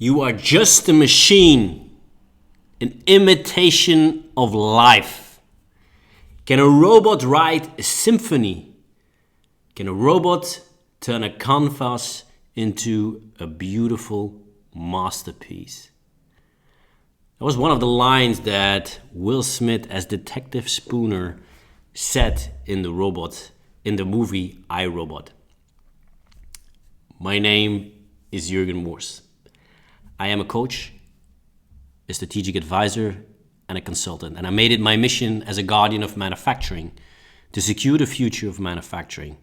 You are just a machine, an imitation of life. Can a robot write a symphony? Can a robot turn a canvas into a beautiful masterpiece? That was one of the lines that Will Smith as Detective Spooner said in the movie I, Robot. My name is Jürgen Moors. I am a coach, a strategic advisor, and a consultant. And I made it my mission as a guardian of manufacturing to secure the future of manufacturing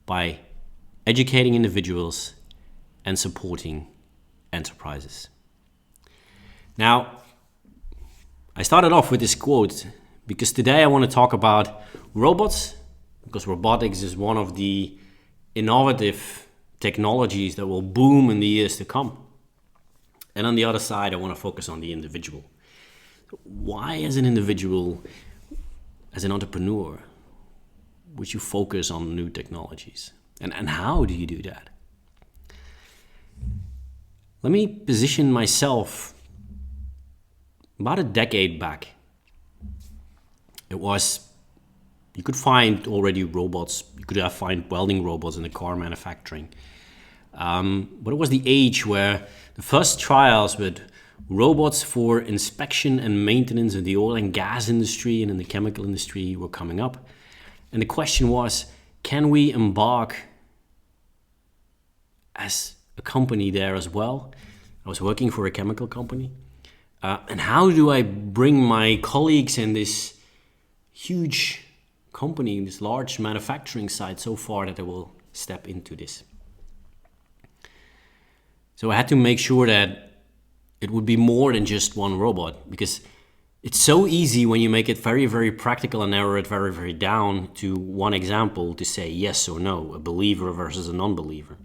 by educating individuals and supporting enterprises. Now, I started off with this quote because today I want to talk about robots, because robotics is one of the innovative technologies that will boom in the years to come. And on the other side, I want to focus on the individual. Why, as an individual, as an entrepreneur, would you focus on new technologies? And how do you do that? Let me position myself about a decade back. You could find already robots, you could find welding robots in the car manufacturing. But it was the age where the first trials with robots for inspection and maintenance in the oil and gas industry and in the chemical industry were coming up. And the question was, can we embark as a company there as well? I was working for a chemical company. And how do I bring my colleagues in this huge company, this large manufacturing site so far that they will step into this? So I had to make sure that it would be more than just one robot, because it's so easy when you make it very, very practical and narrow it very, very down to one example to say yes or no, a believer versus a non-believer.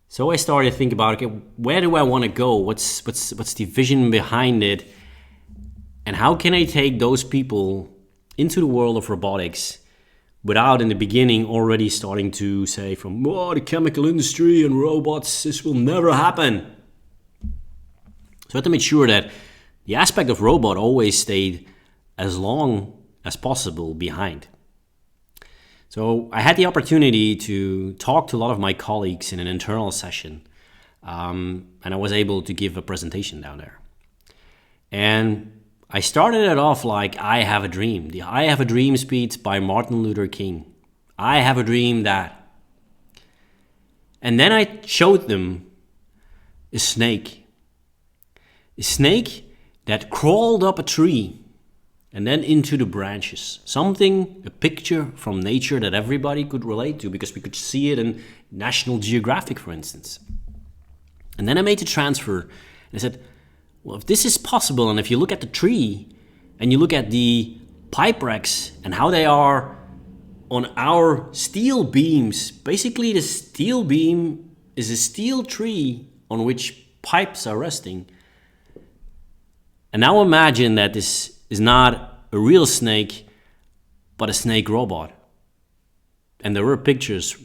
So I started to think about, okay, where do I want to go? What's the vision behind it? And how can I take those people into the world of robotics without in the beginning already starting to say from, the chemical industry and robots, this will never happen. So I had to make sure that the aspect of robot always stayed as long as possible behind. So I had the opportunity to talk to a lot of my colleagues in an internal session, and I was able to give a presentation down there. And I started it off like I Have a Dream, the I Have a Dream speech by Martin Luther King. I have a dream that. And then I showed them a snake that crawled up a tree and then into the branches. A picture from nature that everybody could relate to because we could see it in National Geographic, for instance. And then I made the transfer and I said, well, if this is possible, and if you look at the tree and you look at the pipe racks and how they are on our steel beams, basically the steel beam is a steel tree on which pipes are resting. And now imagine that this is not a real snake, but a snake robot. And there were pictures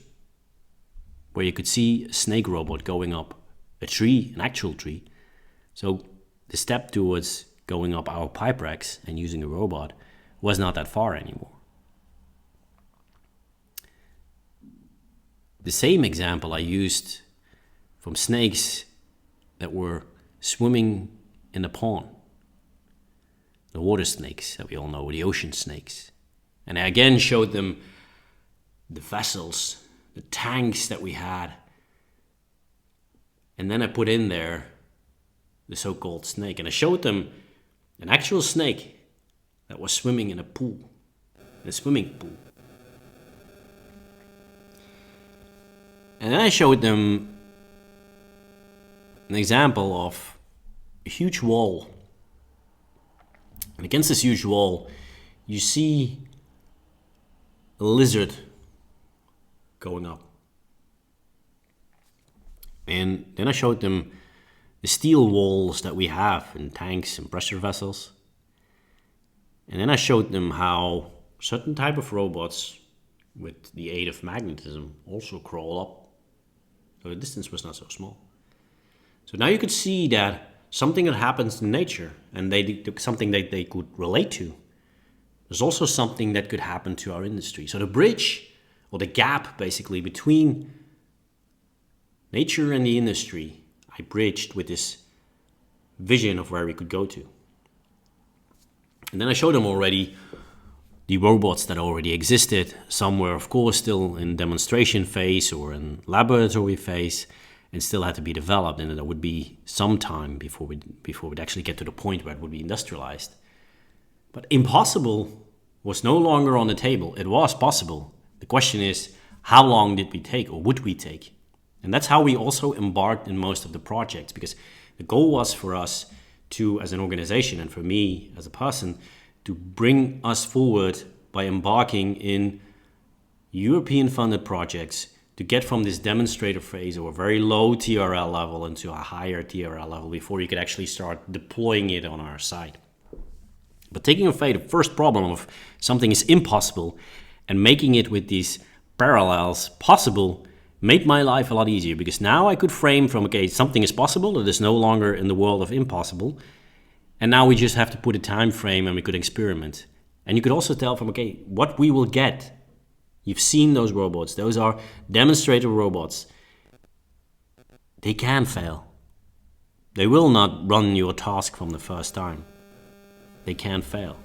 where you could see a snake robot going up a tree, an actual tree. So the step towards going up our pipe racks and using a robot was not that far anymore. The same example I used from snakes that were swimming in a pond. The water snakes that we all know, the ocean snakes. And I again showed them the vessels, the tanks that we had. And then I put in there the so-called snake. And I showed them an actual snake that was swimming in a pool, in a swimming pool. And then I showed them an example of a huge wall. And against this huge wall, you see a lizard going up. And then I showed them the steel walls that we have in tanks and pressure vessels. And then I showed them how certain type of robots with the aid of magnetism also crawl up. So the distance was not so small. So now you could see that something that happens in nature and something that they could relate to, there's also something that could happen to our industry. So the bridge, or the gap basically, between nature and the industry, I bridged with this vision of where we could go to. And then I showed them already the robots that already existed. Some were, of course, still in demonstration phase or in laboratory phase and still had to be developed. And there would be some time before we'd actually get to the point where it would be industrialized. But impossible was no longer on the table. It was possible. The question is, how long did we take, or would we take? And that's how we also embarked in most of the projects, because the goal was for us to, as an organization, and for me as a person, to bring us forward by embarking in European funded projects to get from this demonstrator phase or a very low TRL level into a higher TRL level before you could actually start deploying it on our site. But taking away the first problem of something is impossible and making it with these parallels possible made my life a lot easier, because now I could frame from, okay, something is possible, it is no longer in the world of impossible, and now we just have to put a time frame and we could experiment. And you could also tell from, okay, what we will get. You've seen those robots. Those are demonstrator robots. They can fail. They will not run your task from the first time. They can fail.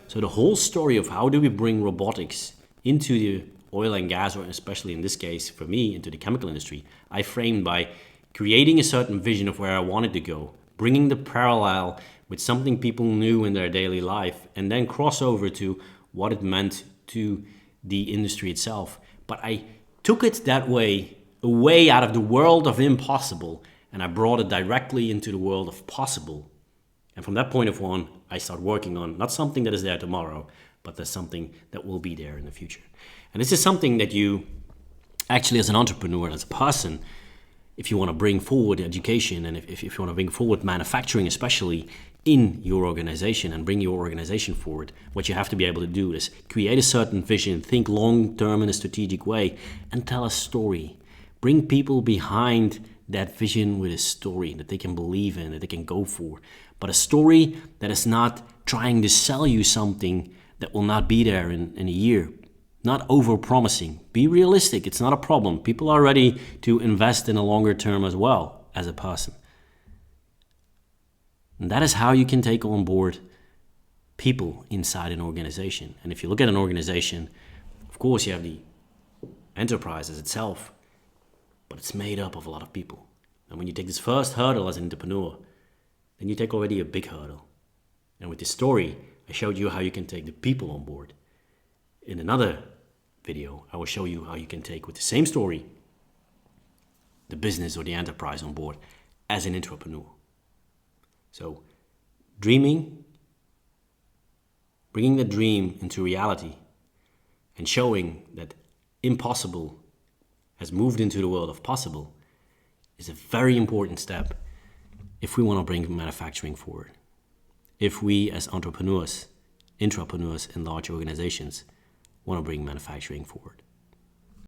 So the whole story of how do we bring robotics into the oil and gas, or especially in this case for me, into the chemical industry, I framed by creating a certain vision of where I wanted to go, bringing the parallel with something people knew in their daily life, and then cross over to what it meant to the industry itself. But I took it that way, away out of the world of impossible, and I brought it directly into the world of possible. And from that point of on, I start working on not something that is there tomorrow, but there's something that will be there in the future. And this is something that you actually, as an entrepreneur, as a person, if you want to bring forward education and if you want to bring forward manufacturing, especially in your organization, and bring your organization forward, what you have to be able to do is create a certain vision, think long-term in a strategic way, and tell a story. Bring people behind that vision with a story that they can believe in, that they can go for. But a story that is not trying to sell you something that will not be there in a year. Not over-promising. Be realistic. It's not a problem. People are ready to invest in a longer term as well as a person. And that is how you can take on board people inside an organization. And if you look at an organization, of course you have the enterprise as itself, but it's made up of a lot of people. And when you take this first hurdle as an entrepreneur, then you take already a big hurdle. And with this story, I showed you how you can take the people on board. In another video, I will show you how you can take, with the same story, the business or the enterprise on board as an intrapreneur. So, dreaming, bringing the dream into reality, and showing that impossible has moved into the world of possible is a very important step if we want to bring manufacturing forward. If we as entrepreneurs, intrapreneurs in large organizations, want to bring manufacturing forward.